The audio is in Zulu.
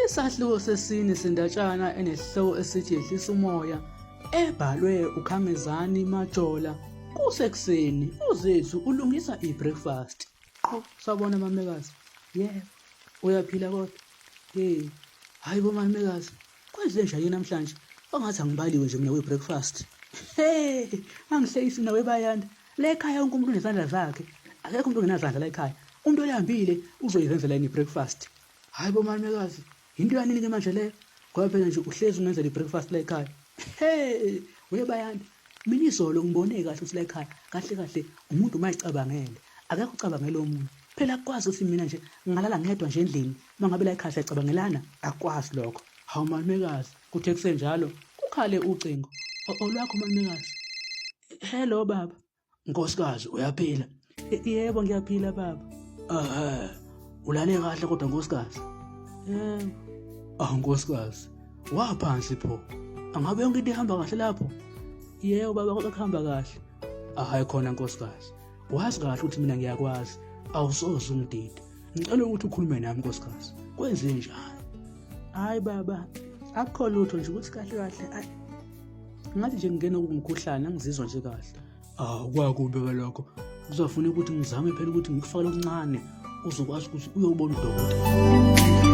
Isahluko sesine sendatshana enesihloko esithi Ehlisa umoya ebhalwe uKhangezani Majola kusekuseni uzethu ulungisa ibreakfast. Qho sabona mamekazi. Yebo. Uyaphila kodwa? Hayibo mamekazi. Kwenze njani namhlanje? Ongathi angibaliwe nje mina we-breakfast. Angihleyisi nawe bayanda. La ekhaya wonke umuntu unesandla zakhe. Akekho umuntu ongenazandla la ekhaya. Umuntu olambile uzoyenzela yini ibreakfast. Hayibo mamekazi. Into yanini ke manje leyo? Ngoba phela nje uhlezi ungenzela ibreakfast la ekhaya. Webayanda. Mina izolo ngibone kahle ukuthi la ekhaya kahle kahle umuntu mayicabangele. Akekho ucabangela omunye. Phela akwazi ukuthi mina nje ngalala ngedwa nje endlini. Mangabe la ekhaya siyacabangelana, akwazi lokho. Hawu mamekazi, kuthe kusenjalo, kukhale ucingo. Olwakho mamekazi. Hello baba. Nkosikazi, uyaphila? Yebo ngiyaphila baba. Ulale kahle kodwa nkosikazi? Nkosikazi. Waphansi pho. Angabe yonke into ihamba kahle lapho? Yebo baba kodwa kuhamba kahle. Hayi khona nkosikazi. Wazi kahle ukuthi mina ngiyakwazi. Awusoze ungidide. Ngicela ukuthi ukhulume nami nkosikazi. Kwenze njani? Hayi baba. Akukho lutho nje ukuthi kahle kahle. Ngathi nje ngingena kumkhuhlane angizizwa nje kahle. Kwakubi ke lokho. Kuzofuna ukuthi ngizame phela ukuthi ngikufake okuncane uzokwazi ukuthi uyobona udokotela.